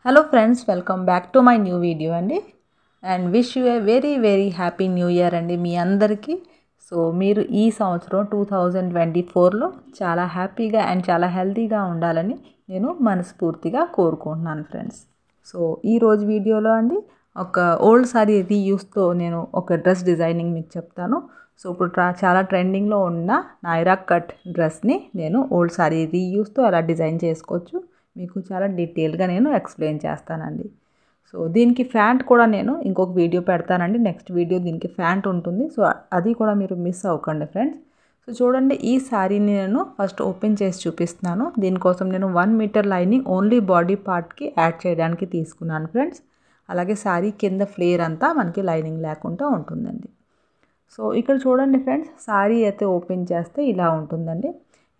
Hello friends, welcome back to my new video and wish you a very happy new year మీ అందరికీ. So మీరు ఈ సంవత్సరం 2024లో చాలా హ్యాపీగా అండ్ చాలా హెల్తీగా ఉండాలని నేను మనస్ఫూర్తిగా కోరుకుంటున్నాను ఫ్రెండ్స్. సో ఈ రోజు వీడియోలో ఒక ఓల్డ్ సారీ రీయూస్తో నేను ఒక డ్రెస్ డిజైనింగ్ మీకు చెప్తాను. సో ఇప్పుడు చాలా ట్రెండింగ్లో ఉన్న నైరా కట్ డ్రెస్ని నేను ఓల్డ్ సారీ రీయూస్తో ఎలా డిజైన్ చేసుకోవచ్చు మీకు చాలా డీటెయిల్గా నేను ఎక్స్ప్లెయిన్ చేస్తానండి. సో దీనికి ఫ్యాంట్ కూడా నేను ఇంకొక వీడియో పెడతానండి. నెక్స్ట్ వీడియో దీనికి ఫ్యాంట్ ఉంటుంది. సో అది కూడా మీరు మిస్ అవ్వకండి ఫ్రెండ్స్. సో చూడండి, ఈ శారీని నేను ఫస్ట్ ఓపెన్ చేసి చూపిస్తున్నాను. దీనికోసం నేను 1 మీటర్ లైనింగ్ ఓన్లీ బాడీ పార్ట్కి యాడ్ చేయడానికి తీసుకున్నాను ఫ్రెండ్స్. అలాగే శారీ కింద ఫ్లేర్ అంతా మనకి లైనింగ్ లేకుండా ఉంటుందండి. సో ఇక్కడ చూడండి ఫ్రెండ్స్, శారీ అయితే ఓపెన్ చేస్తే ఇలా ఉంటుందండి.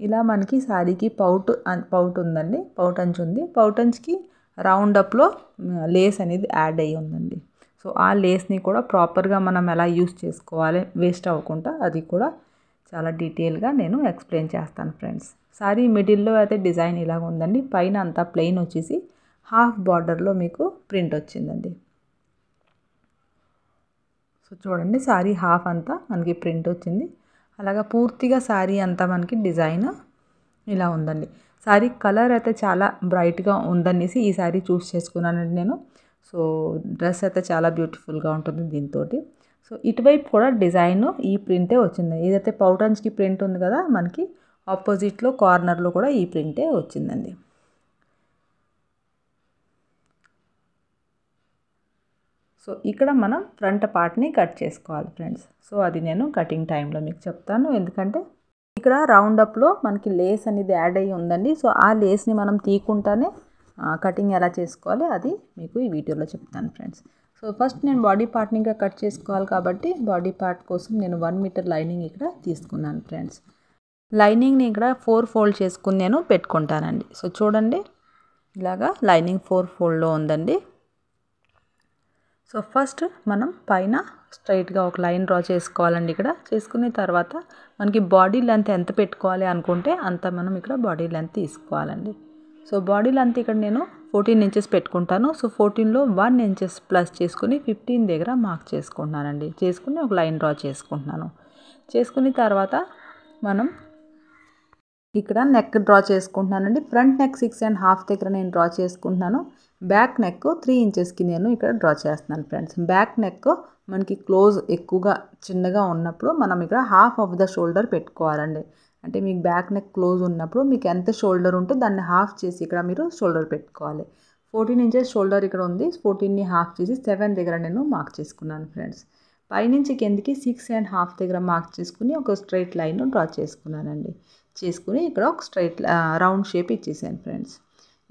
ఇలా మనకి శారీకి పౌట్ ఉందండి, పౌట్ అంచు ఉంది. పౌట్ అంచుకి రౌండ్ అప్లో లేస్ అనేది యాడ్ అయ్యి ఉందండి. సో ఆ లేస్ని కూడా ప్రాపర్గా మనం ఎలా యూస్ చేసుకోవాలి వేస్ట్ అవ్వకుండా అది కూడా చాలా డీటెయిల్గా నేను ఎక్స్ప్లెయిన్ చేస్తాను ఫ్రెండ్స్. శారీ మిడిల్లో అయితే డిజైన్ ఇలాగ ఉందండి. పైన అంతా ప్లెయిన్ వచ్చేసి హాఫ్ బార్డర్లో మీకు ప్రింట్ వచ్చిందండి. సో చూడండి, శారీ హాఫ్ అంతా మనకి ప్రింట్ వచ్చింది. అలాగా పూర్తిగా శారీ అంతా మనకి డిజైన్ ఇలా ఉందండి. శారీ కలర్ అయితే చాలా బ్రైట్గా ఉందనేసి ఈ శారీ చూస్ చేసుకున్నానండి నేను. సో డ్రెస్ అయితే చాలా బ్యూటిఫుల్గా ఉంటుంది దీంతో. సో ఇటువైపు కూడా డిజైన్ ఈ ప్రింటే వచ్చింది. ఏదైతే పౌటన్స్కి ప్రింట్ ఉంది కదా, మనకి ఆపోజిట్లో కార్నర్లో కూడా ఈ ప్రింటే వచ్చిందండి. సో ఇక్కడ మనం ఫ్రంట్ పార్ట్ని కట్ చేసుకోవాలి ఫ్రెండ్స్. సో అది నేను కటింగ్ టైంలో మీకు చెప్తాను. ఎందుకంటే ఇక్కడ రౌండ్ అప్లో మనకి లేస్ అనేది యాడ్ అయ్యి ఉందండి. సో ఆ లేస్ని మనం తీయకుండానే కటింగ్ ఎలా చేసుకోవాలి అది మీకు ఈ వీడియోలో చెప్తాను ఫ్రెండ్స్. సో ఫస్ట్ నేను బాడీ పార్ట్ని ఇంకా కట్ చేసుకోవాలి కాబట్టి బాడీ పార్ట్ కోసం నేను 1 మీటర్ లైనింగ్ ఇక్కడ తీసుకున్నాను ఫ్రెండ్స్. లైనింగ్ని ఇక్కడ 4 ఫోల్డ్ చేసుకుని నేను పెట్టుకుంటానండి. సో చూడండి, ఇలాగా లైనింగ్ 4 ఫోల్డ్లో ఉందండి. సో ఫస్ట్ మనం పైన స్ట్రైట్గా ఒక లైన్ డ్రా చేసుకోవాలండి. ఇక్కడ చేసుకున్న తర్వాత మనకి బాడీ లెంత్ ఎంత పెట్టుకోవాలి అనుకుంటే అంత మనం ఇక్కడ బాడీ లెంత్ తీసుకోవాలండి. సో బాడీ లెంత్ ఇక్కడ నేను 14 ఇంచెస్ పెట్టుకుంటాను. సో 14లో 1 ఇంచెస్ ప్లస్ చేసుకుని 15 దగ్గర మార్క్ చేసుకుంటున్నానండి. చేసుకుని ఒక లైన్ డ్రా చేసుకుంటున్నాను. చేసుకున్న తర్వాత మనం ఇక్కడ నెక్ డ్రా చేసుకుంటున్నానండి. ఫ్రంట్ నెక్ 6.5 దగ్గర నేను డ్రా చేసుకుంటున్నాను. బ్యాక్ నెక్ 3 ఇంచెస్కి నేను ఇక్కడ డ్రా చేస్తున్నాను ఫ్రెండ్స్. బ్యాక్ నెక్ మనకి క్లోజ్ ఎక్కువగా చిన్నగా ఉన్నప్పుడు మనం ఇక్కడ హాఫ్ ఆఫ్ ద షోల్డర్ పెట్టుకోవాలండి. అంటే మీకు బ్యాక్ నెక్ క్లోజ్ ఉన్నప్పుడు మీకు ఎంత షోల్డర్ ఉంటే దాన్ని హాఫ్ చేసి ఇక్కడ మీరు షోల్డర్ పెట్టుకోవాలి. 14 ఇంచెస్ షోల్డర్ ఇక్కడ ఉంది. 14ని హాఫ్ చేసి 7 దగ్గర నేను మార్క్ చేసుకున్నాను ఫ్రెండ్స్. పైనుంచి కిందకి 6.5 దగ్గర మార్క్ చేసుకుని ఒక స్ట్రైట్ లైన్ డ్రా చేసుకున్నానండి. చేసుకుని ఇక్కడ ఒక స్ట్రైట్ రౌండ్ షేప్ ఇచ్చేసాను ఫ్రెండ్స్.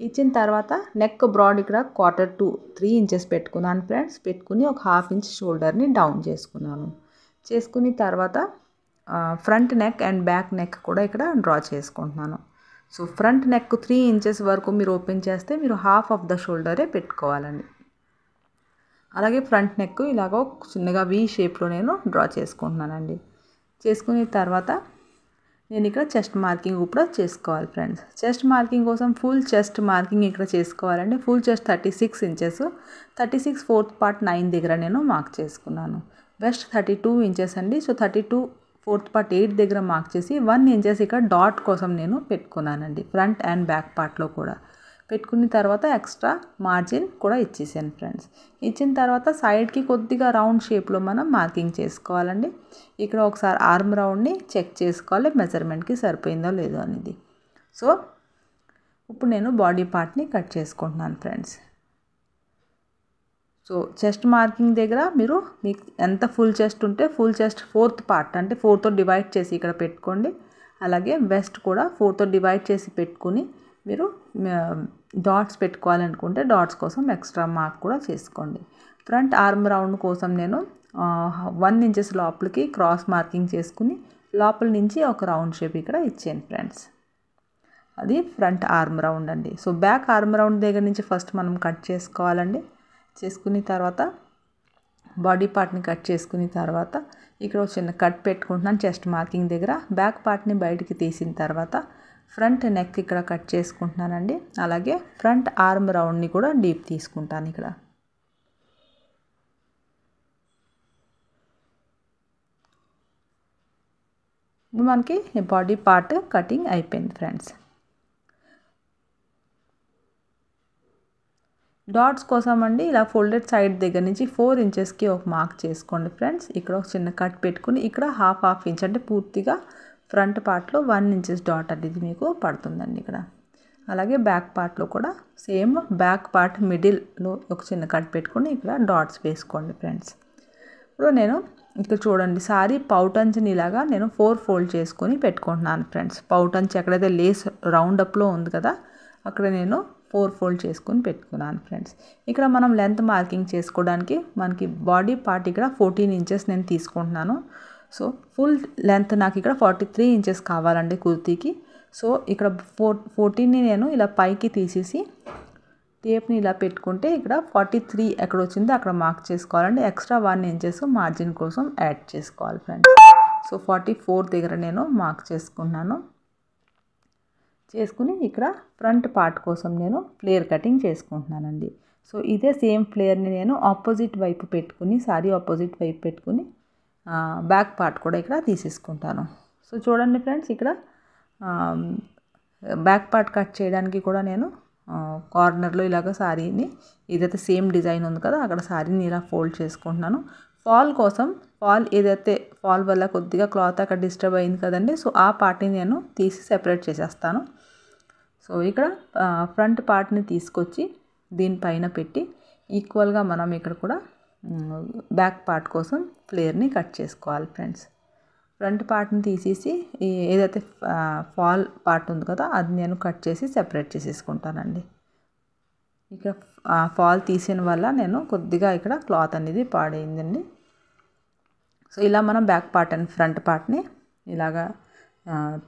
ఇచ్చిన తర్వాత నెక్ బ్రాడ్ ఇక్కడ 1/4 to 3 ఇంచెస్ పెట్టుకున్నాను ఫ్రెండ్స్. పెట్టుకుని ఒక 1/2 ఇంచ్ షోల్డర్ని డౌన్ చేసుకున్నాను. చేసుకుని తర్వాత front neck and back neck కూడా ఇక్కడ డ్రా చేసుకుంటున్నాను. సో ఫ్రంట్ నెక్ 3 ఇంచెస్ వరకు మీరు ఓపెన్ చేస్తే మీరు హాఫ్ ఆఫ్ ద షోల్డరే పెట్టుకోవాలండి. అలాగే ఫ్రంట్ నెక్ ఇలాగ చిన్నగా వీ షేప్లో నేను డ్రా చేసుకుంటున్నానండి. చేసుకున్న తర్వాత నేను ఇక్కడ చెస్ట్ మార్కింగ్ కూడా చేసుకోవాలి ఫ్రెండ్స్. చెస్ట్ మార్కింగ్ కోసం ఫుల్ చెస్ట్ మార్కింగ్ ఇక్కడ చేసుకోవాలండి. Full chest 36 inches, 36 4th part 9 దగ్గర నేను మార్క్ చేసుకున్నాను. వెస్ట్ 32 ఇంచెస్ అండి. సో 32 4th పార్ట్ 8 దగ్గర మార్క్ చేసి 1 ఇంచెస్ ఇక్కడ డాట్ కోసం నేను పెట్టుకున్నానండి. ఫ్రంట్ అండ్ బ్యాక్ పార్ట్లో కూడా పెట్టుకున్న తర్వాత ఎక్స్ట్రా మార్జిన్ కూడా ఇచ్చేసాను ఫ్రెండ్స్. ఇచ్చిన తర్వాత సైడ్కి కొద్దిగా రౌండ్ షేప్లో మనం మార్కింగ్ చేసుకోవాలండి. ఇక్కడ ఒకసారి ఆర్మ్ రౌండ్ని చెక్ చేసుకోవాలి మెజర్మెంట్కి సరిపోయిందో లేదో అనేది. సో ఇప్పుడు నేను బాడీ పార్ట్ని కట్ చేసుకుంటున్నాను ఫ్రెండ్స్. సో చెస్ట్ మార్కింగ్ దగ్గర మీరు మీకు ఎంత ఫుల్ చెస్ట్ ఉంటే ఫుల్ చెస్ట్ 4th పార్ట్ అంటే 4తో డివైడ్ చేసి ఇక్కడ పెట్టుకోండి. అలాగే వెస్ట్ కూడా 4తో డివైడ్ చేసి పెట్టుకుని మీరు డాట్స్ పెట్టుకోవాలనుకుంటే డాట్స్ కోసం ఎక్స్ట్రా మార్క్ కూడా చేసుకోండి. ఫ్రంట్ ఆర్మ్ రౌండ్ కోసం నేను 1 ఇంచెస్ లోపలికి క్రాస్ మార్కింగ్ చేసుకుని లోపల నుంచి ఒక రౌండ్ షేప్ ఇక్కడ ఇచ్చాను ఫ్రెండ్స్. అది ఫ్రంట్ ఆర్మ్ రౌండ్ అండి. సో బ్యాక్ ఆర్మ్ రౌండ్ దగ్గర నుంచి ఫస్ట్ మనం కట్ చేసుకోవాలండి. చేసుకున్న తర్వాత బాడీ పార్ట్ని కట్ చేసుకున్న తర్వాత ఇక్కడ చిన్న కట్ పెట్టుకుంటున్నాను చెస్ట్ మార్కింగ్ దగ్గర. బ్యాక్ పార్ట్ని బయటికి తీసిన తర్వాత ఫ్రంట్ నెక్ ఇక్కడ కట్ చేసుకుంటున్నానండి. అలాగే ఫ్రంట్ ఆర్మ్ రౌండ్ని కూడా డీప్ తీసుకుంటాను ఇక్కడ. ఇప్పుడు మనకి బాడీ పార్ట్ కటింగ్ అయిపోయింది ఫ్రెండ్స్. డాట్స్ కోసం అండి ఇలా ఫోల్డెడ్ సైడ్ దగ్గర నుంచి 4 ఇంచెస్కి ఒక మార్క్ చేసుకోండి ఫ్రెండ్స్. ఇక్కడ ఒక చిన్న కట్ పెట్టుకుని ఇక్కడ హాఫ్ ఇంచ్ అంటే పూర్తిగా ఫ్రంట్ పార్ట్లో 1 ఇంచెస్ డాట్ అనేది మీకు పడుతుందండి ఇక్కడ. అలాగే బ్యాక్ పార్ట్లో కూడా సేమ్ బ్యాక్ పార్ట్ మిడిల్లో ఒక చిన్న కట్ పెట్టుకుని ఇక్కడ డాట్స్ వేసుకోండి ఫ్రెండ్స్. ఇప్పుడు నేను ఇక్కడ చూడండి సారీ పౌటంచ్ని ఇలాగా నేను 4 ఫోల్డ్ చేసుకొని పెట్టుకుంటున్నాను ఫ్రెండ్స్. పౌటంచ్ ఎక్కడైతే లేస్ రౌండప్లో ఉంది కదా అక్కడ నేను 4 ఫోల్డ్ చేసుకొని పెట్టుకున్నాను ఫ్రెండ్స్. ఇక్కడ మనం లెంత్ మార్కింగ్ చేసుకోవడానికి మనకి బాడీ పార్ట్ ఇక్కడ 14 ఇంచెస్ నేను తీసుకుంటున్నాను. సో ఫుల్ లెంత్ నాకు ఇక్కడ 43 ఇంచెస్ కావాలండి కుర్తీకి. సో ఇక్కడ 14ని నేను ఇలా పైకి తీసేసి టేప్ని ఇలా పెట్టుకుంటే ఇక్కడ 43 ఎక్కడ వచ్చిందో అక్కడ మార్క్ చేసుకోవాలండి. ఎక్స్ట్రా 1 ఇంచెస్ మార్జిన్ కోసం యాడ్ చేసుకోవాలి ఫ్రెండ్స్. సో 44 దగ్గర నేను మార్క్ చేసుకున్నాను. చేసుకుని ఇక్కడ ఫ్రంట్ పార్ట్ కోసం నేను ఫ్లేర్ కటింగ్ చేసుకుంటున్నానండి. సో ఇదే సేమ్ ఫ్లేర్ని నేను ఆపోజిట్ వైపు పెట్టుకుని సారీ ఆపోజిట్ వైపు పెట్టుకుని బ్యాక్ పార్ట్ కూడా ఇక్కడ తీసేసుకుంటాను. సో చూడండి ఫ్రెండ్స్ ఇక్కడ బ్యాక్ పార్ట్ కట్ చేయడానికి కూడా నేను కార్నర్లో ఇలాగ సారీని ఏదైతే సేమ్ డిజైన్ ఉంది కదా అక్కడ సారీని ఇలా ఫోల్డ్ చేసుకుంటున్నాను. ఫాల్ కోసం ఏదైతే ఫాల్ వల్ల కొద్దిగా క్లాత్ అక్కడ డిస్టర్బ్ అయింది కదండి. సో ఆ పార్ట్ని నేను తీసి సెపరేట్ చేసేస్తాను. సో ఇక్కడ ఫ్రంట్ పార్ట్ని తీసుకొచ్చి దీనిపైన పెట్టి ఈక్వల్గా మనం ఇక్కడ కూడా బ్యాక్ పార్ట్ కోసం ఫ్లేర్ని కట్ చేసుకోవాలి ఫ్రెండ్స్. ఫ్రంట్ పార్ట్ని తీసేసి ఏదైతే ఫాల్ పార్ట్ ఉంది కదా అది నేను కట్ చేసి సెపరేట్ చేసేసుకుంటానండి. ఇక్కడ ఫాల్ తీసిన వల్ల నేను కొద్దిగా ఇక్కడ క్లాత్ అనేది పాడైందండి. సో ఇలా మనం బ్యాక్ పార్ట్ అండ్ ఫ్రంట్ పార్ట్ని ఇలాగా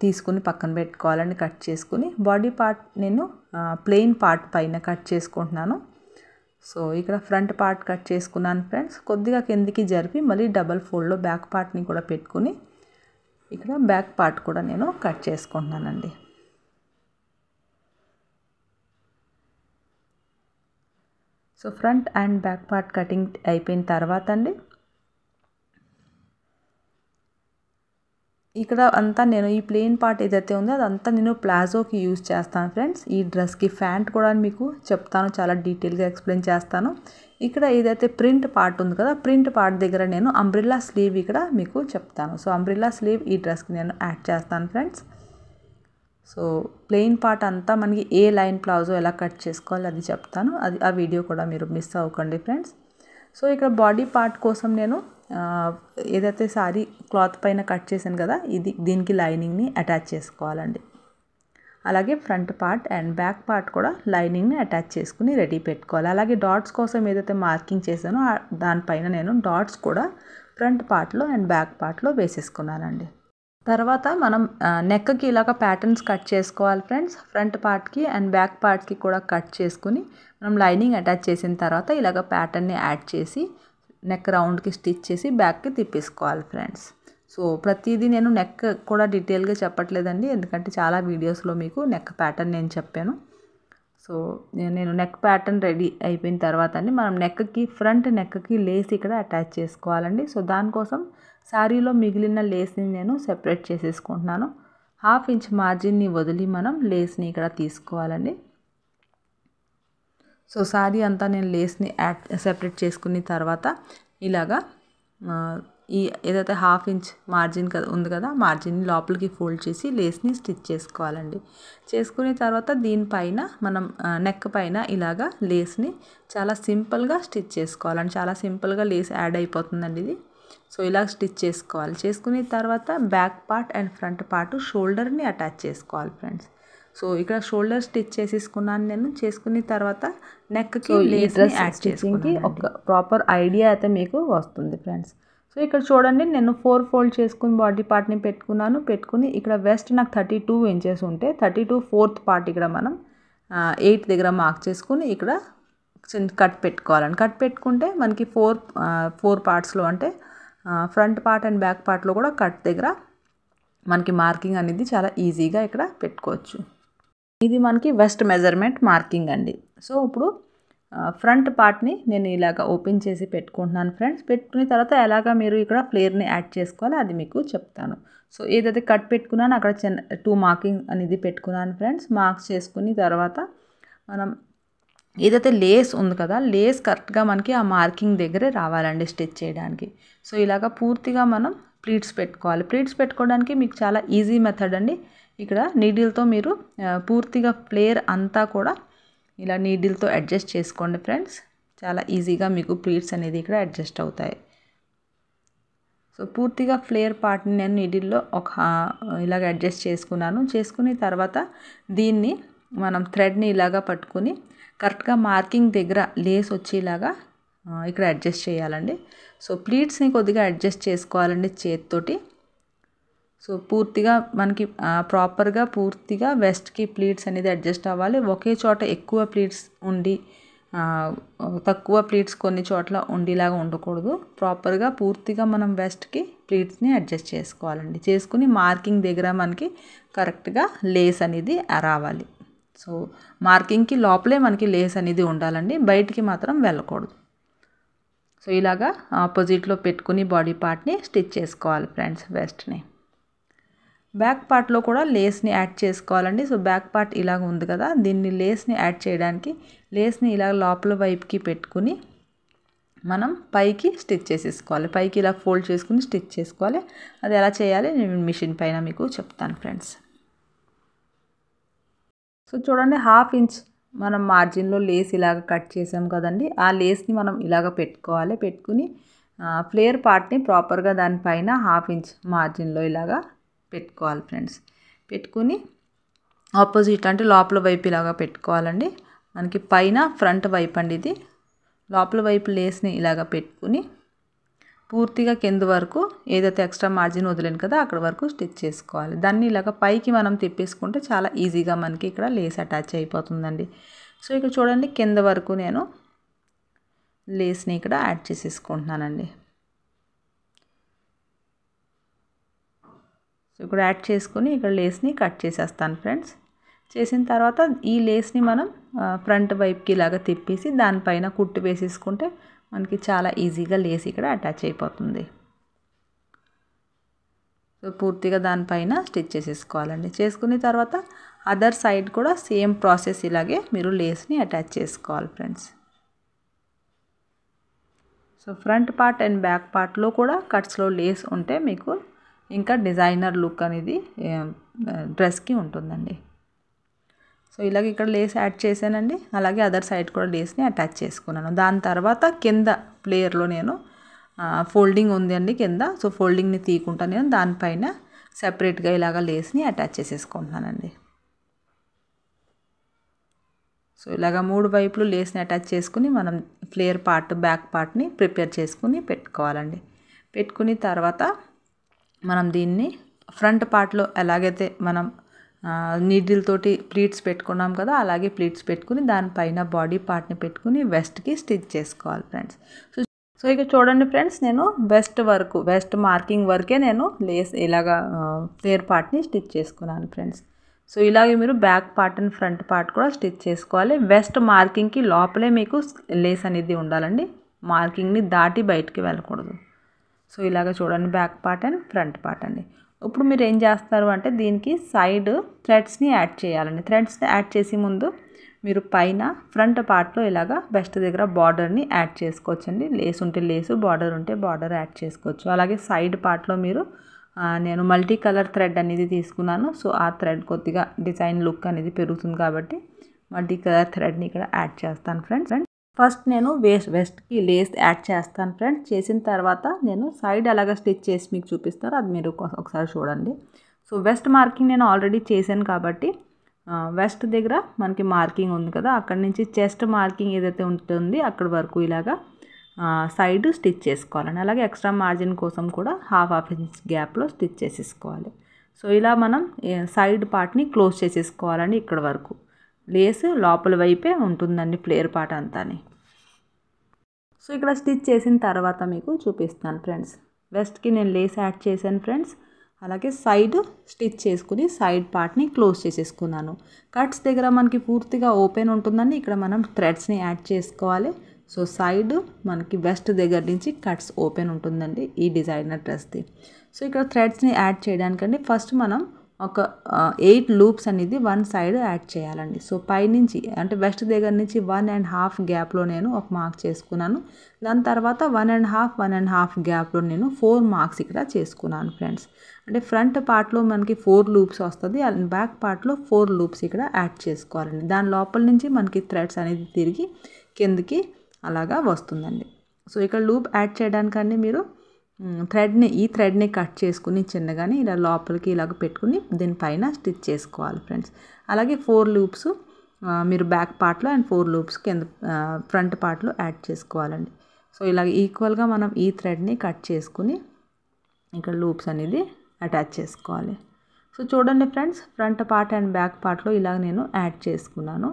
తీసుకుని పక్కన పెట్టుకోవాలని కట్ చేసుకుని బాడీ పార్ట్ నేను ప్లెయిన్ పార్ట్ పైన కట్ చేసుకుంటున్నాను. సో ఇక్కడ ఫ్రంట్ పార్ట్ కట్ చేసుకున్నాను ఫ్రెండ్స్. కొద్దిగా కిందికి జరిపి మళ్ళీ డబల్ ఫోల్డ్లో బ్యాక్ పార్ట్ని కూడా పెట్టుకుని ఇక్కడ బ్యాక్ పార్ట్ కూడా నేను కట్ చేసుకుంటున్నానండి. So front and back part cutting అయిపోయిన తర్వాత అండి ఇక్కడ అంతా నేను ఈ ప్లెయిన్ పార్ట్ ఏదైతే ఉందో అదంతా నేను ప్లాజోకి యూజ్ చేస్తాను ఫ్రెండ్స్. ఈ డ్రెస్కి ఫ్యాంట్ కూడా మీకు చెప్తాను, చాలా డీటెయిల్గా ఎక్స్ప్లెయిన్ చేస్తాను. ఇక్కడ ఏదైతే ప్రింట్ పార్ట్ ఉంది కదా ప్రింట్ పార్ట్ దగ్గర నేను అంబ్రిల్లా స్లీవ్ ఇక్కడ మీకు చెప్తాను. సో అంబ్రిల్లా స్లీవ్ ఈ డ్రెస్కి నేను యాడ్ చేస్తాను ఫ్రెండ్స్. సో ప్లెయిన్ పార్ట్ అంతా మనకి ఏ లైన్ ప్లాజో ఎలా కట్ చేసుకోవాలి అది చెప్తాను. ఆ వీడియో కూడా మీరు మిస్ అవ్వకండి ఫ్రెండ్స్. సో ఇక్కడ బాడీ పార్ట్ కోసం నేను ఏదైతే సారీ క్లాత్ పైన కట్ చేశాను కదా దీనికి లైనింగ్ని అటాచ్ చేసుకోవాలండి. అలాగే front part and back part కూడా లైనింగ్ని అటాచ్ చేసుకుని రెడీ పెట్టుకోవాలి. అలాగే డాట్స్ కోసం ఏదైతే మార్కింగ్ చేశానో దానిపైన నేను డాట్స్ కూడా ఫ్రంట్ పార్ట్లో అండ్ బ్యాక్ పార్ట్లో వేసేసుకున్నానండి. తర్వాత మనం నెక్కి ఇలాగ ప్యాటర్న్స్ కట్ చేసుకోవాలి ఫ్రెండ్స్. ఫ్రంట్ పార్ట్కి అండ్ బ్యాక్ పార్ట్కి కూడా కట్ చేసుకుని మనం లైనింగ్ అటాచ్ చేసిన తర్వాత ఇలాగ ప్యాటర్న్ని యాడ్ చేసి నెక్ రౌండ్కి స్టిచ్ చేసి బ్యాక్కి తిప్పేసుకోవాలి ఫ్రెండ్స్. సో ప్రతిదీ నేను నెక్ కూడా డీటెయిల్గా చెప్పట్లేదండి, ఎందుకంటే చాలా వీడియోస్లో మీకు నెక్ ప్యాటర్న్ నేను చెప్పాను. సో నేను నెక్ ప్యాటర్న్ రెడీ అయిపోయిన తర్వాత అండి మనం నెక్కి ఫ్రంట్ నెక్కి లేస్ ఇక్కడ అటాచ్ చేసుకోవాలండి. సో దానికోసం శారీలో మిగిలిన లేస్ని నేను సెపరేట్ చేసేసుకుంటున్నాను. 1/2 ఇంచ్ మార్జిన్ని వదిలి మనం లేస్ని ఇక్కడ తీసుకోవాలండి. సో శారీ అంతా నేను లేస్ని సెపరేట్ చేసుకున్న తర్వాత ఇలాగా ఈ ఏదైతే 1/2 ఇంచ్ మార్జిన్ ఉంది కదా మార్జిన్ని లోపలికి ఫోల్డ్ చేసి లేస్ని స్టిచ్ చేసుకోవాలండి. చేసుకున్న తర్వాత దీనిపైన మనం నెక్ పైన ఇలాగా లేస్ని చాలా సింపుల్గా స్టిచ్ చేసుకోవాలండి. చాలా సింపుల్గా లేస్ యాడ్ అయిపోతుందండి ఇది. సో ఇలా స్టిచ్ చేసుకోవాలి. చేసుకున్న తర్వాత back part and front part షోల్డర్ని అటాచ్ చేసుకోవాలి ఫ్రెండ్స్. సో ఇక్కడ షోల్డర్ స్టిచ్ చేసేసుకున్నాను నేను. చేసుకున్న తర్వాత నెక్కి లేస్ని యాడ్ చేసుకుని ఒక ప్రాపర్ ఐడియా అయితే మీకు వస్తుంది ఫ్రెండ్స్. సో ఇక్కడ చూడండి నేను 4 ఫోల్డ్ చేసుకుని బాడీ పార్ట్ని పెట్టుకుని ఇక్కడ వెస్ట్ నాకు 32 ఇంచెస్ ఉంటే 32 4th పార్ట్ ఇక్కడ మనం 8 దగ్గర మార్క్ చేసుకుని ఇక్కడ కట్ పెట్టుకోవాలండి. కట్ పెట్టుకుంటే మనకి 4 పార్ట్స్లో అంటే ఫ్రంట్ పార్ట్ అండ్ బ్యాక్ పార్ట్లో కూడా కట్ దగ్గర మనకి మార్కింగ్ అనేది చాలా ఈజీగా ఇక్కడ పెట్టుకోవచ్చు. ఇది మనకి వెస్ట్ మెజర్మెంట్ మార్కింగ్ అండి. సో ఇప్పుడు ఫ్రంట్ పార్ట్ని నేను ఇలాగ ఓపెన్ చేసి పెట్టుకుంటున్నాను ఫ్రెండ్స్. పెట్టుకున్న తర్వాత ఎలాగ మీరు ఇక్కడ ఫ్లేర్ని యాడ్ చేసుకోవాలో అది మీకు చెప్తాను. సో ఏదైతే కట్ పెట్టుకున్నానో అక్కడ 2 మార్కింగ్ అనేది పెట్టుకున్నాను ఫ్రెండ్స్. మార్క్స్ చేసుకుని తర్వాత మనం ఏదైతే లేస్ ఉంది కదా, లేస్ కరెక్ట్గా మనకి ఆ మార్కింగ్ దగ్గరే రావాలండి స్టిచ్ చేయడానికి. సో ఇలాగ పూర్తిగా మనం ప్లీట్స్ పెట్టుకోవాలి. ప్లీట్స్ పెట్టుకోవడానికి మీకు చాలా ఈజీ మెథడ్ అండి. ఇక్కడ నీడిల్తో మీరు పూర్తిగా ఫ్లేర్ అంతా కూడా ఇలా నీడిల్తో అడ్జస్ట్ చేసుకోండి ఫ్రెండ్స్. చాలా ఈజీగా మీకు ప్లీట్స్ అనేది ఇక్కడ అడ్జస్ట్ అవుతాయి. సో పూర్తిగా ఫ్లేర్ పార్ట్ని నేను నీడిల్లో ఇలాగ అడ్జస్ట్ చేసుకున్నాను. చేసుకుని తర్వాత దీన్ని మనం థ్రెడ్ని ఇలాగా పట్టుకుని కరెక్ట్గా మార్కింగ్ దగ్గర లేస్ వచ్చేలాగా ఇక్కడ అడ్జస్ట్ చేయాలండి. సో ప్లీట్స్ని కొద్దిగా అడ్జస్ట్ చేసుకోవాలండి చేతితోటి. సో పూర్తిగా మనకి ప్రాపర్గా పూర్తిగా వెస్ట్కి ప్లీట్స్ అనేది అడ్జస్ట్ అవ్వాలి. ఒకే చోట ఎక్కువ ప్లీట్స్ ఉండి తక్కువ ప్లీట్స్ కొన్ని చోట్ల ఉండేలాగా ఉండకూడదు. ప్రాపర్గా పూర్తిగా మనం వెస్ట్కి ప్లీట్స్ని అడ్జస్ట్ చేసుకోవాలండి. చేసుకుని మార్కింగ్ దగ్గర మనకి కరెక్ట్గా లేస్ అనేది రావాలి. సో మార్కింగ్కి లోపలే మనకి లేస్ అనేది ఉండాలండి, బయటికి మాత్రం వెళ్ళకూడదు. సో ఇలాగా ఆపోజిట్లో పెట్టుకుని బాడీ పార్ట్ని స్టిచ్ చేసుకోవాలి ఫ్రెండ్స్ వెస్ట్ని. బ్యాక్ పార్ట్లో కూడా లేస్ని యాడ్ చేసుకోవాలండి. సో బ్యాక్ పార్ట్ ఇలాగ ఉంది కదా, దీన్ని లేస్ని యాడ్ చేయడానికి లేస్ని ఇలా లోపల వైపుకి పెట్టుకుని మనం పైకి స్టిచ్ చేసేసుకోవాలి. పైకి ఇలా ఫోల్డ్ చేసుకుని స్టిచ్ చేసుకోవాలి. అది ఎలా చేయాలి నేను మిషన్ పైన మీకు చెప్తాను ఫ్రెండ్స్. సో చూడండి, 1/2 ఇంచ్ మనం మార్జిన్లో లేస్ ఇలాగ కట్ చేసాం కదండి, ఆ లేస్ని మనం ఇలాగ పెట్టుకోవాలి. పెట్టుకుని ఫ్లేర్ పార్ట్ని ప్రాపర్గా దానిపైన 1/2 ఇంచ్ మార్జిన్లో ఇలాగా పెట్టుకోవాలి ఫ్రెండ్స్. పెట్టుకుని ఆపోజిట్ అంటే లోపల వైపు ఇలాగా పెట్టుకోవాలండి. మనకి పైన ఫ్రంట్ వైపు అండి ఇది. లోపల వైపు లేస్ని ఇలాగ పెట్టుకుని పూర్తిగా కింద వరకు ఏదైతే ఎక్స్ట్రా మార్జిన్ వదిలేను కదా అక్కడ వరకు స్టిచ్ చేసుకోవాలి. దాన్ని ఇలాగ పైకి మనం తిప్పేసుకుంటే చాలా ఈజీగా మనకి ఇక్కడ లేస్ అటాచ్ అయిపోతుందండి. సో ఇక్కడ చూడండి, కింద వరకు నేను లేస్ని ఇక్కడ యాడ్ చేసేసుకుంటున్నానండి. సో ఇక్కడ యాడ్ చేసుకుని ఇక్కడ లేస్ని కట్ చేసేస్తాను ఫ్రెండ్స్. చేసిన తర్వాత ఈ లేస్ని మనం ఫ్రంట్ వైపుకి ఇలాగ తిప్పేసి దానిపైన కుట్టు వేసేసుకుంటే మనకి చాలా ఈజీగా లేస్ ఇక్కడ అటాచ్ అయిపోతుంది. సో పూర్తిగా దానిపైన స్టిచ్ చేసేసుకోవాలండి. చేసుకున్న తర్వాత అదర్ సైడ్ కూడా సేమ్ ప్రాసెస్ ఇలాగే మీరు లేస్ని అటాచ్ చేసుకోవాలి friends. So front part and back పార్ట్లో కూడా కట్స్లో లేస్ ఉంటే మీకు ఇంకా డిజైనర్ లుక్ అనేది డ్రెస్కి ఉంటుందండి. సో ఇలాగ ఇక్కడ లేస్ యాడ్ చేశానండి. అలాగే అదర్ సైడ్ కూడా లేస్ని అటాచ్ చేసుకున్నాను. దాని తర్వాత కింద ప్లేయర్లో నేను ఫోల్డింగ్ ఉంది అండి కింద. సో ఫోల్డింగ్ని తీయకుండా నేను దానిపైన సెపరేట్గా ఇలాగ లేస్ని అటాచ్ చేసేసుకుంటున్నానండి. సో ఇలాగ 3 వైపులు లేస్ని అటాచ్ చేసుకుని మనం ఫ్లేయర్ పార్ట్ బ్యాక్ పార్ట్ని ప్రిపేర్ చేసుకుని పెట్టుకోవాలండి. పెట్టుకుని తర్వాత మనం దీన్ని ఫ్రంట్ పార్ట్లో ఎలాగైతే మనం నీడిల్ తోటి ప్లీట్స్ పెట్టుకున్నాం కదా, అలాగే ప్లీట్స్ పెట్టుకుని దానిపైన బాడీ పార్ట్ని పెట్టుకుని వెస్ట్కి స్టిచ్ చేసుకోవాలి ఫ్రెండ్స్. సో ఇక చూడండి ఫ్రెండ్స్, నేను వెస్ట్ మార్కింగ్ వరకే నేను లేస్ ఇలాగా ఫ్లేర్ పార్ట్ని స్టిచ్ చేసుకున్నాను ఫ్రెండ్స్. సో ఇలాగే మీరు back part and front part కూడా స్టిచ్ చేసుకోవాలి. వెస్ట్ మార్కింగ్కి లోపలే మీకు లేస్ అనేది ఉండాలండి, మార్కింగ్ని దాటి బయటికి వెళ్ళకూడదు. సో ఇలాగ చూడండి, back part and front part అండి. ఇప్పుడు మీరు ఏం చేస్తారు అంటే దీనికి సైడ్ థ్రెడ్స్ని యాడ్ చేయాలండి. థ్రెడ్స్ని యాడ్ చేసే ముందు మీరు పైన ఫ్రంట్ పార్ట్లో ఇలాగా వెస్ట్ దగ్గర బార్డర్ని యాడ్ చేసుకోవచ్చండి. లేస్ ఉంటే లేసు, బార్డర్ ఉంటే బార్డర్ యాడ్ చేసుకోవచ్చు. అలాగే సైడ్ పార్ట్లో మీరు నేను మల్టీ కలర్ థ్రెడ్ అనేది తీసుకున్నాను. సో ఆ థ్రెడ్ కొద్దిగా డిజైన్ లుక్ అనేది పెరుగుతుంది కాబట్టి మల్టీ కలర్ థ్రెడ్ని ఇక్కడ యాడ్ చేస్తాను ఫ్రెండ్స్. ఫస్ట్ నేను వెస్ట్కి లేస్ యాడ్ చేస్తాను ఫ్రెండ్స్. చేసిన తర్వాత నేను సైడ్ అలాగా స్టిచ్ చేసి మీకు చూపిస్తాను, అది మీరు ఒకసారి చూడండి. సో వెస్ట్ మార్కింగ్ నేను ఆల్రెడీ చేశాను కాబట్టి వెస్ట్ దగ్గర మనకి మార్కింగ్ ఉంది కదా, అక్కడి నుంచి చెస్ట్ మార్కింగ్ ఏదైతే ఉంటుంది అక్కడి వరకు ఇలాగా సైడ్ స్టిచ్ చేసుకోవాలండి. అలాగే ఎక్స్ట్రా మార్జిన్ కోసం కూడా హాఫ్ ఇంచ్ గ్యాప్లో స్టిచ్ చేసేసుకోవాలి. సో ఇలా మనం సైడ్ పార్ట్ని క్లోజ్ చేసేసుకోవాలండి. ఇక్కడ వరకు లేస్ లోపల వైపే ఉంటుందండి ఫ్లేర్ పార్ట్ అంతాని. సో ఇక్కడ స్టిచ్ చేసిన తర్వాత మీకు చూపిస్తాను ఫ్రెండ్స్. వెస్ట్కి నేను లేస్ యాడ్ చేశాను ఫ్రెండ్స్. అలాగే సైడ్ స్టిచ్ చేసుకుని సైడ్ పార్ట్ని క్లోజ్ చేసేసుకున్నాను. కట్స్ దగ్గర మనకి పూర్తిగా ఓపెన్ ఉంటుందండి. ఇక్కడ మనం థ్రెడ్స్ని యాడ్ చేసుకోవాలి. సో సైడ్ మనకి వెస్ట్ దగ్గర నుంచి కట్స్ ఓపెన్ ఉంటుందండి ఈ డిజైనర్ డ్రెస్ది. సో ఇక్కడ థ్రెడ్స్ని యాడ్ చేయడానికండి ఫస్ట్ మనం ఒక 8 లూప్స్ అనేది వన్ సైడ్ యాడ్ చేయాలండి. సో పైనుంచి అంటే వెస్ట్ దగ్గర నుంచి 1.5 గ్యాప్లో నేను ఒక మార్క్ చేసుకున్నాను. దాని తర్వాత 1.5 గ్యాప్లో నేను 4 మార్క్స్ ఇక్కడ చేసుకున్నాను ఫ్రెండ్స్. అంటే ఫ్రంట్ పార్ట్లో మనకి 4 లూప్స్ వస్తుంది, అండ్ బ్యాక్ పార్ట్లో 4 లూప్స్ ఇక్కడ యాడ్ చేసుకోవాలండి. దాని లోపల నుంచి మనకి థ్రెడ్స్ అనేది తిరిగి కిందకి అలాగా వస్తుందండి. సో ఇక్కడ లూప్ యాడ్ చేయడానికండి మీరు ఈ థ్రెడ్ని కట్ చేసుకుని చిన్నగానే ఇలా లోపలికి ఇలాగ పెట్టుకుని దీనిపైన స్టిచ్ చేసుకోవాలి ఫ్రెండ్స్. అలాగే 4 లూప్స్ మీరు బ్యాక్ పార్ట్లో అండ్ 4 లూప్స్ కింద ఫ్రంట్ పార్ట్లో యాడ్ చేసుకోవాలండి. సో ఇలాగ ఈక్వల్గా మనం ఈ థ్రెడ్ని కట్ చేసుకుని ఇక్కడ లూప్స్ అనేది అటాచ్ చేసుకోవాలి. సో చూడండి friends, front part and back పార్ట్లో ఇలాగ నేను యాడ్ చేసుకున్నాను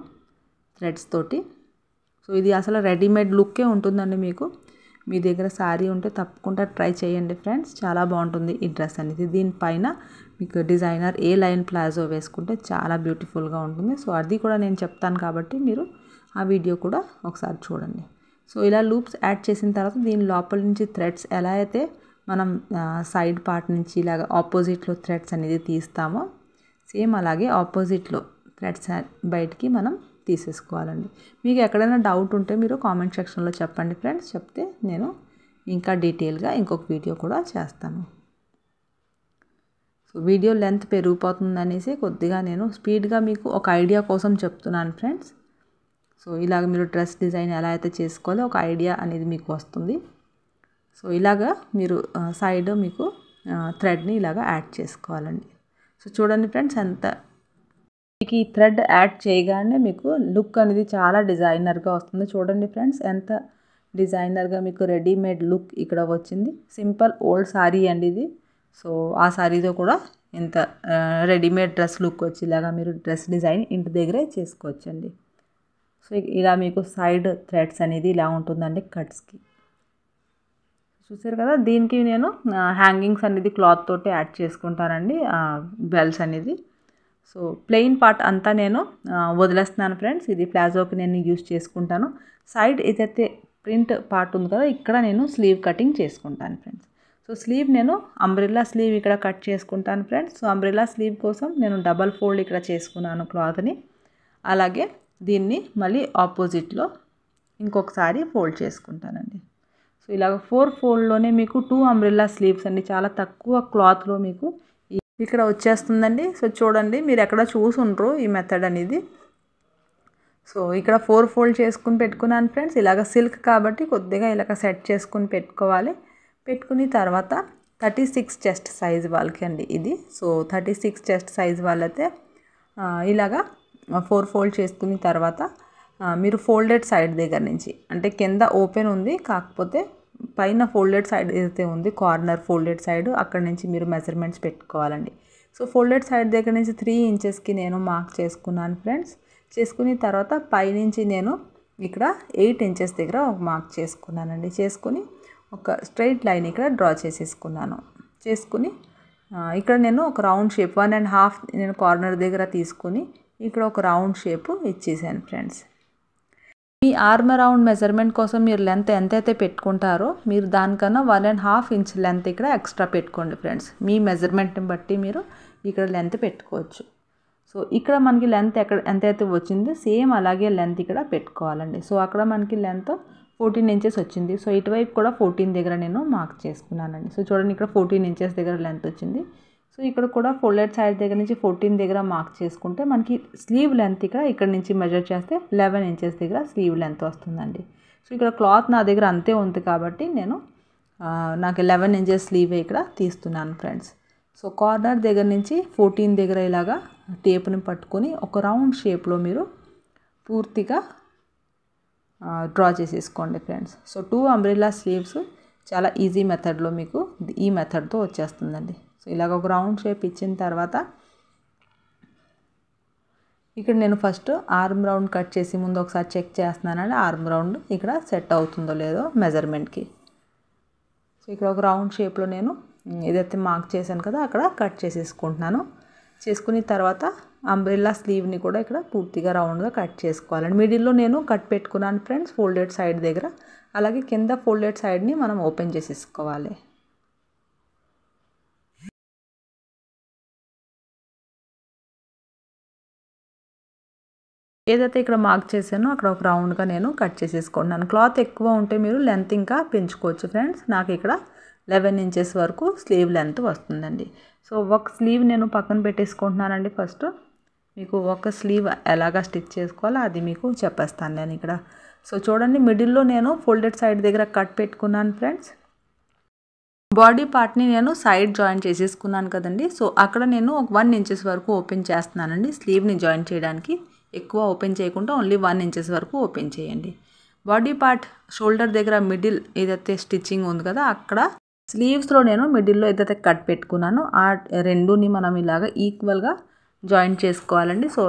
థ్రెడ్స్ తోటి. సో ఇది అసలు రెడీమేడ్ లుక్కే ఉంటుందండి. మీకు మీ దగ్గర శారీ ఉంటే తప్పకుండా ట్రై చేయండి ఫ్రెండ్స్, చాలా బాగుంటుంది ఈ డ్రెస్ అనేది. దీనిపైన మీకు డిజైనర్ ఏ లైన్ ప్లాజో వేసుకుంటే చాలా బ్యూటిఫుల్గా ఉంటుంది. సో అది కూడా నేను చెప్తాను కాబట్టి మీరు ఆ వీడియో కూడా ఒకసారి చూడండి. సో ఇలా లూప్స్ యాడ్ చేసిన తర్వాత దీని లోపల నుంచి థ్రెడ్స్ ఎలా అయితే మనం సైడ్ పార్ట్ నుంచి ఇలాగ ఆపోజిట్లో థ్రెడ్స్ అనేది తీస్తామో సేమ్ అలాగే ఆపోజిట్లో థ్రెడ్స్ బయటికి మనం తీసేసుకోవాలండి. మీకు ఎక్కడైనా డౌట్ ఉంటే మీరు కామెంట్ సెక్షన్లో చెప్పండి ఫ్రెండ్స్, చెప్తే నేను ఇంకా డీటెయిల్గా ఇంకొక వీడియో కూడా చేస్తాను. సో వీడియో లెంత్ పెరిగిపోతుంది అనేసి కొద్దిగా నేను స్పీడ్గా మీకు ఒక ఐడియా కోసం చెప్తున్నాను ఫ్రెండ్స్. సో ఇలాగ మీరు డ్రెస్ డిజైన్ ఎలా అయితే చేసుకోవాలో ఒక ఐడియా అనేది మీకు వస్తుంది. సో ఇలాగా మీరు సైడ్ మీకు థ్రెడ్ని ఇలాగ యాడ్ చేసుకోవాలండి. సో చూడండి ఫ్రెండ్స్, ఎంత మీకు ఈ థ్రెడ్ యాడ్ చేయగానే మీకు లుక్ అనేది చాలా డిజైనర్గా వస్తుంది. చూడండి ఫ్రెండ్స్, ఎంత డిజైనర్గా మీకు రెడీమేడ్ లుక్ ఇక్కడ వచ్చింది. సింపుల్ ఓల్డ్ శారీ అండి ఇది. సో ఆ శారీతో కూడా ఇంత రెడీమేడ్ డ్రెస్ లుక్ వచ్చేలాగా మీరు డ్రెస్ డిజైన్ ఇంటి దగ్గరే చేసుకోవచ్చండి. సో ఇలా మీకు సైడ్ థ్రెడ్స్ అనేది ఇలా ఉంటుందండి కట్స్కి. చూసారు కదా, దీనికి నేను హ్యాంగింగ్స్ అనేది క్లాత్ తోటి యాడ్ చేసుకుంటానండి బెల్స్ అనేది. సో ప్లెయిన్ పార్ట్ అంతా నేను వదిలేస్తున్నాను ఫ్రెండ్స్. ఇది ప్లాజోకి నేను యూజ్ చేసుకుంటాను. సైడ్ ఏదైతే ప్రింట్ పార్ట్ ఉంది కదా, ఇక్కడ నేను స్లీవ్ కటింగ్ చేసుకుంటాను ఫ్రెండ్స్. సో స్లీవ్ నేను అంబ్రెల్లా స్లీవ్ ఇక్కడ కట్ చేసుకుంటాను ఫ్రెండ్స్. సో అంబ్రెల్లా స్లీవ్ కోసం నేను డబల్ ఫోల్డ్ ఇక్కడ చేసుకున్నాను క్లాత్ని. అలాగే దీన్ని మళ్ళీ ఆపోజిట్లో ఇంకొకసారి ఫోల్డ్ చేసుకుంటానండి. సో ఇలాగ 4 ఫోల్డ్లోనే మీకు 2 అంబ్రెల్లా స్లీవ్స్ అండి, చాలా తక్కువ క్లాత్లో మీకు ఇక్కడ వచ్చేస్తుందండి. సో చూడండి, మీరు ఎక్కడ చూసుండ్రు ఈ మెథడ్ అనేది. సో ఇక్కడ 4 ఫోల్డ్ చేసుకుని పెట్టుకున్నాను ఫ్రెండ్స్. ఇలాగ సిల్క్ కాబట్టి కొద్దిగా ఇలాగ సెట్ చేసుకుని పెట్టుకోవాలి. పెట్టుకుని తర్వాత 36 చెస్ట్ సైజ్ వాళ్ళకి అండి ఇది. సో 36 చెస్ట్ సైజ్ వాళ్ళైతే ఇలాగా 4 ఫోల్డ్ చేసుకున్న తర్వాత మీరు ఫోల్డెడ్ సైడ్ దగ్గర నుంచి, అంటే కింద ఓపెన్ ఉంది కాకపోతే పైన ఫోల్డెడ్ సైడ్ ఏదైతే ఉంది కార్నర్ ఫోల్డెడ్ సైడ్, అక్కడ నుంచి మీరు మెజర్మెంట్స్ పెట్టుకోవాలండి. సో ఫోల్డెడ్ సైడ్ దగ్గర నుంచి 3 ఇంచెస్కి నేను మార్క్ చేసుకున్నాను ఫ్రెండ్స్. చేసుకుని తర్వాత పైనుంచి నేను ఇక్కడ 8 ఇంచెస్ దగ్గర ఒక మార్క్ చేసుకున్నానండి. చేసుకుని ఒక స్ట్రైట్ లైన్ ఇక్కడ డ్రా చేసేసుకున్నాను. చేసుకుని ఇక్కడ నేను ఒక రౌండ్ షేప్ 1.5 నేను కార్నర్ దగ్గర తీసుకుని ఇక్కడ ఒక రౌండ్ షేప్ ఇచ్చేసాను ఫ్రెండ్స్. మీ ఆర్మ్ రౌండ్ మెజర్మెంట్ కోసం మీరు లెంత్ ఎంతైతే పెట్టుకుంటారో మీరు దానికన్నా 1.5 ఇంచ్ లెంత్ ఇక్కడ ఎక్స్ట్రా పెట్టుకోండి ఫ్రెండ్స్. మీ మెజర్మెంట్ని బట్టి మీరు ఇక్కడ లెంత్ పెట్టుకోవచ్చు. సో ఇక్కడ మనకి లెంత్ ఎంతైతే వచ్చిందో సేమ్ అలాగే లెంత్ ఇక్కడ పెట్టుకోవాలండి. సో అక్కడ మనకి లెంత్ 14 ఇంచెస్ వచ్చింది. సో ఇటువైపు కూడా 14 దగ్గర నేను మార్క్ చేసుకున్నానండి. సో చూడండి, ఇక్కడ 14 ఇంచెస్ దగ్గర లెంత్ వచ్చింది. సో ఇక్కడ కూడా ఫోల్డెడ్ సైడ్ దగ్గర నుంచి 14 దగ్గర మార్క్ చేసుకుంటే మనకి స్లీవ్ లెంత్ ఇక్కడ నుంచి మెజర్ చేస్తే 11 ఇంచెస్ దగ్గర స్లీవ్ లెంత్ వస్తుందండి. సో ఇక్కడ క్లాత్ నా దగ్గర అంతే ఉంది కాబట్టి నేను నాకు 11 ఇంచెస్ స్లీవ్ ఇక్కడ తీస్తున్నాను ఫ్రెండ్స్. సో కార్నర్ దగ్గర నుంచి 14 దగ్గర ఇలాగా టేప్ని పట్టుకొని ఒక రౌండ్ షేప్లో మీరు పూర్తిగా డ్రా చేసేసుకోండి ఫ్రెండ్స్. సో 2 అంబ్రెల్లా స్లీవ్స్ చాలా ఈజీ మెథడ్లో మీకు ఈ మెథడ్తో వచ్చేస్తుందండి. సో ఇలాగ ఒక రౌండ్ షేప్ ఇచ్చిన తర్వాత ఇక్కడ నేను ఫస్ట్ ఆర్మ్ రౌండ్ కట్ చేసి ముందు ఒకసారి చెక్ చేస్తున్నానండి ఆర్మ్ రౌండ్ ఇక్కడ సెట్ అవుతుందో లేదో మెజర్మెంట్కి. సో ఇక్కడ ఒక రౌండ్ షేప్లో నేను ఏదైతే మార్క్ చేశాను కదా అక్కడ కట్ చేసేసుకుంటున్నాను. చేసుకున్న తర్వాత అంబ్రెల్లా స్లీవ్ని కూడా ఇక్కడ పూర్తిగా రౌండ్గా కట్ చేసుకోవాలండి. మిడిల్లో నేను కట్ పెట్టుకున్నాను ఫ్రెండ్స్ ఫోల్డెడ్ సైడ్ దగ్గర. అలాగే కింద ఫోల్డెడ్ సైడ్ని మనం ఓపెన్ చేసేసుకోవాలి. ఏదైతే ఇక్కడ మార్క్ చేశానో అక్కడ ఒక రౌండ్గా నేను కట్ చేసేసుకుంటున్నాను. క్లాత్ ఎక్కువ ఉంటే మీరు లెంత్ ఇంకా పెంచుకోవచ్చు ఫ్రెండ్స్. నాకు ఇక్కడ 11 ఇంచెస్ వరకు స్లీవ్ లెంత్ వస్తుందండి. సో ఒక స్లీవ్ నేను పక్కన పెట్టేసుకుంటున్నానండి. ఫస్ట్ మీకు ఒక స్లీవ్ ఎలాగా స్టిచ్ చేసుకోవాలో అది మీకు చెప్పేస్తాను నేను ఇక్కడ. సో చూడండి, మిడిల్లో నేను ఫోల్డెడ్ సైడ్ దగ్గర కట్ పెట్టుకున్నాను ఫ్రెండ్స్. బాడీ పార్ట్ని నేను సైడ్ జాయిన్ చేసేసుకున్నాను కదండి. సో అక్కడ నేను ఒక 1 ఇంచెస్ వరకు ఓపెన్ చేస్తున్నానండి స్లీవ్ని జాయిన్ చేయడానికి. ఎక్కువ ఓపెన్ చేయకుండా ఓన్లీ 1 ఇంచెస్ వరకు ఓపెన్ చేయండి. బాడీ పార్ట్ షోల్డర్ దగ్గర మిడిల్ ఏదైతే స్టిచ్చింగ్ ఉంది కదా అక్కడ స్లీవ్స్లో నేను మిడిల్లో ఏదైతే కట్ పెట్టుకున్నానో ఆ రెండుని మనం ఇలాగ ఈక్వల్గా జాయిన్ చేసుకోవాలండి. సో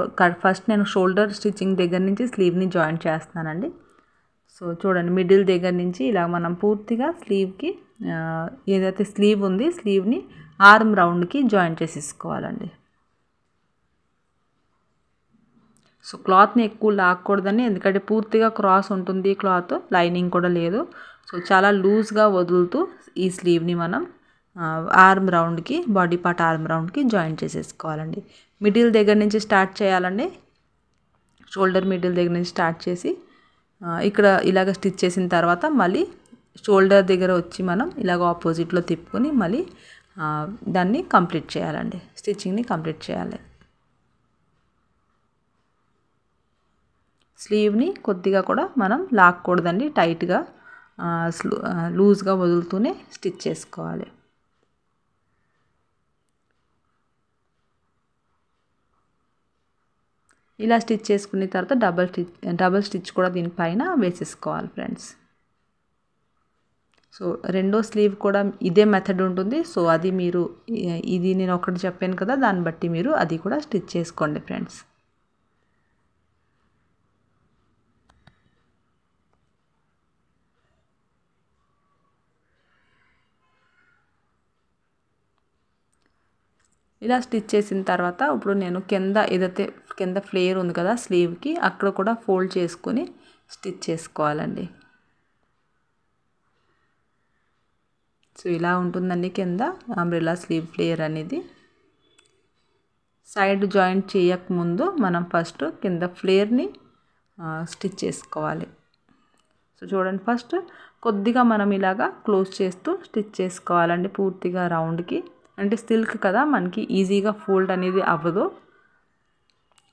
ఫస్ట్ నేను షోల్డర్ స్టిచ్చింగ్ దగ్గర నుంచి స్లీవ్ని జాయిన్ చేస్తున్నానండి. సో చూడండి, మిడిల్ దగ్గర నుంచి ఇలా మనం పూర్తిగా స్లీవ్కి ఏదైతే స్లీవ్ ఉంది స్లీవ్ని ఆర్మ్ రౌండ్కి జాయిన్ చేసేసుకోవాలండి. సో క్లాత్ని ఎక్కువ లాక్కూడదని, ఎందుకంటే పూర్తిగా క్రాస్ ఉంటుంది క్లాత్, లైనింగ్ కూడా లేదు. సో చాలా లూజ్గా వదులుతూ ఈ స్లీవ్ని మనం ఆర్మ్ రౌండ్కి, బాడీ పార్ట్ ఆర్మ్ రౌండ్కి జాయిన్ చేసేసుకోవాలండి. మిడిల్ దగ్గర నుంచి స్టార్ట్ చేయాలండి. షోల్డర్ మిడిల్ దగ్గర నుంచి స్టార్ట్ చేసి ఇక్కడ ఇలాగ స్టిచ్ చేసిన తర్వాత మళ్ళీ షోల్డర్ దగ్గర వచ్చి మనం ఇలాగ ఆపోజిట్లో తిప్పుకొని మళ్ళీ దాన్ని కంప్లీట్ చేయాలండి. స్టిచ్చింగ్ని కంప్లీట్ చేయాలి. స్లీవ్ని కొద్దిగా కూడా మనం లాక్కూడదండి, టైట్గా లూజ్గా వదులుతూనే స్టిచ్ చేసుకోవాలి. ఇలా స్టిచ్ చేసుకున్న తర్వాత డబల్ స్టిచ్ కూడా దీనిపైన వేసేసుకోవాలి ఫ్రెండ్స్. సో రెండో స్లీవ్ కూడా ఇదే మెథడ్ ఉంటుంది. సో అది మీరు ఇది నేను ఒకటి చెప్పాను కదా, దాన్ని బట్టి మీరు అది కూడా స్టిచ్ చేసుకోండి ఫ్రెండ్స్. ఇలా స్టిచ్ చేసిన తర్వాత ఇప్పుడు నేను కింద ఫ్లేర్ ఉంది కదా స్లీవ్కి, అక్కడ కూడా ఫోల్డ్ చేసుకొని స్టిచ్ చేసుకోవాలండి. సో ఇలా ఉంటుందండి కింద అంబ్రెల్లా స్లీవ్ ఫ్లేర్ అనేది. సైడ్ జాయింట్ చేయకముందు మనం ఫస్ట్ కింద ఫ్లేర్ని స్టిచ్ చేసుకోవాలి. సో చూడండి, ఫస్ట్ కొద్దిగా మనం ఇలాగా క్లోజ్ చేస్తూ స్టిచ్ చేసుకోవాలండి పూర్తిగా రౌండ్కి. అంటే సిల్క్ కదా, మనకి ఈజీగా ఫోల్డ్ అనేది అవ్వదు.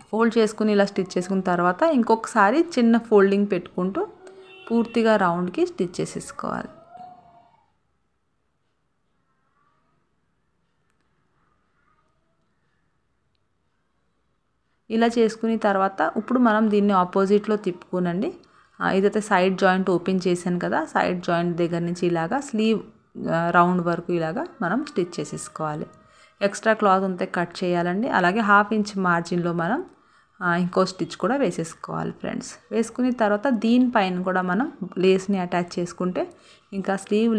ఫోల్డ్ చేసుకుని ఇలా స్టిచ్ చేసుకున్న తర్వాత ఇంకొకసారి చిన్న ఫోల్డింగ్ పెట్టుకుంటూ పూర్తిగా రౌండ్కి స్టిచ్ చేసేసుకోవాలి. ఇలా చేసుకున్న తర్వాత ఇప్పుడు మనం దీన్ని ఆపోజిట్లో తిప్పుకోనండి. ఏదైతే సైడ్ జాయింట్ ఓపెన్ చేశాను కదా, సైడ్ జాయింట్ దగ్గర నుంచి ఇలాగా స్లీవ్ రౌండ్ వరకు ఇలాగా మనం స్టిచ్ చేసేసుకోవాలి. ఎక్స్ట్రా క్లాత్ ఉంటే కట్ చేయాలండి. అలాగే 1/2 ఇంచ్ మార్జిన్లో మనం ఇంకో స్టిచ్ కూడా వేసేసుకోవాలి ఫ్రెండ్స్. వేసుకున్న తర్వాత దీనిపైన కూడా మనం లేస్ని అటాచ్ చేసుకుంటే ఇంకా స్లీవ్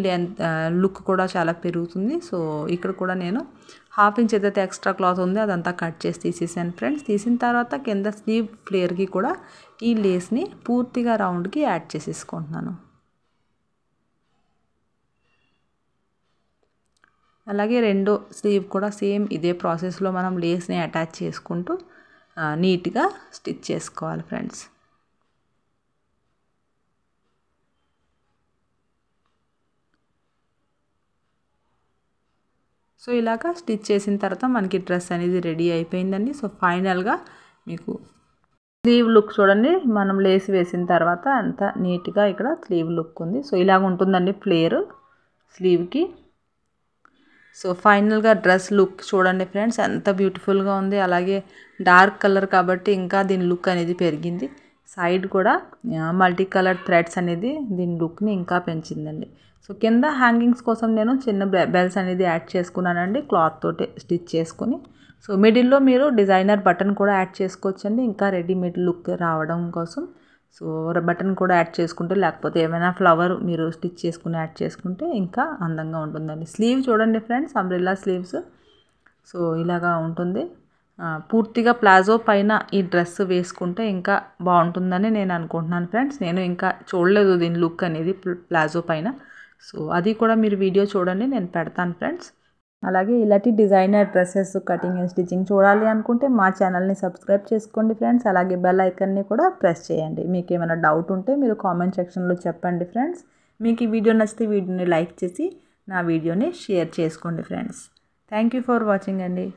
లుక్ కూడా చాలా పెరుగుతుంది. సో ఇక్కడ కూడా నేను 1/2 ఇంచ్ ఏదైతే ఎక్స్ట్రా క్లాత్ ఉందో అదంతా కట్ చేసి తీసేసాను ఫ్రెండ్స్. తీసిన తర్వాత కింద స్లీవ్ ఫ్లేర్కి కూడా ఈ లేస్ని పూర్తిగా రౌండ్కి యాడ్ చేసేసుకుంటున్నాను. అలాగే రెండో స్లీవ్ కూడా సేమ్ ఇదే ప్రాసెస్లో మనం లేస్ని అటాచ్ చేసుకుంటూ నీట్గా స్టిచ్ చేసుకోవాలి ఫ్రెండ్స్. సో ఇలాగా స్టిచ్ చేసిన తర్వాత మనకి డ్రెస్ అనేది రెడీ అయిపోయిందండి. సో ఫైనల్గా మీకు స్లీవ్ లుక్ చూడండి, మనం లేస్ వేసిన తర్వాత అంత నీట్గా ఇక్కడ స్లీవ్ లుక్ ఉంది. సో ఇలాగ ఉంటుందండి ఫ్లేర్ స్లీవ్కి. సో ఫైనల్గా డ్రెస్ లుక్ చూడండి ఫ్రెండ్స్, ఎంత బ్యూటిఫుల్గా ఉంది. అలాగే డార్క్ కలర్ కాబట్టి ఇంకా దీని లుక్ అనేది పెరిగింది. సైడ్ కూడా మల్టీ కలర్ థ్రెడ్స్ అనేది దీని లుక్ని ఇంకా పెంచిందండి. సో కింద హ్యాంగింగ్స్ కోసం నేను చిన్న బెల్స్ అనేది యాడ్ చేసుకున్నానండి క్లాత్ తోటి స్టిచ్ చేసుకుని. సో మిడిల్లో మీరు డిజైనర్ బటన్ కూడా యాడ్ చేసుకోవచ్చండి, ఇంకా రెడీమేడ్ లుక్ రావడం కోసం. సో బటన్ కూడా యాడ్ చేసుకుంటే, లేకపోతే ఏమైనా ఫ్లవర్ మీరు స్టిచ్ చేసుకుని యాడ్ చేసుకుంటే ఇంకా అందంగా ఉంటుందండి. స్లీవ్ చూడండి ఫ్రెండ్స్, అంబ్రెల్లా స్లీవ్స్. సో ఇలాగా ఉంటుంది. పూర్తిగా ప్లాజో పైన ఈ డ్రెస్ వేసుకుంటే ఇంకా బాగుంటుందని నేను అనుకుంటున్నాను ఫ్రెండ్స్. నేను ఇంకా చూడలేదు దీని లుక్ అనేది ప్లాజో పైన. సో అది కూడా మీరు వీడియో చూడండి, నేను పెడతాను ఫ్రెండ్స్. అలాగే ఇలాంటి designer dresses cutting and stitching చూడాలి అనుకుంటే మా ఛానల్ని సబ్స్క్రైబ్ చేసుకోండి ఫ్రెండ్స్. అలాగే బెల్ ఐకన్ని కూడా ప్రెస్ చేయండి. మీకు ఏమైనా డౌట్ ఉంటే మీరు కామెంట్ సెక్షన్లో చెప్పండి ఫ్రెండ్స్. మీకు ఈ వీడియో నచ్చితే వీడియోని లైక్ చేసి నా వీడియోని షేర్ చేసుకోండి friends. Thank you for watching అండి.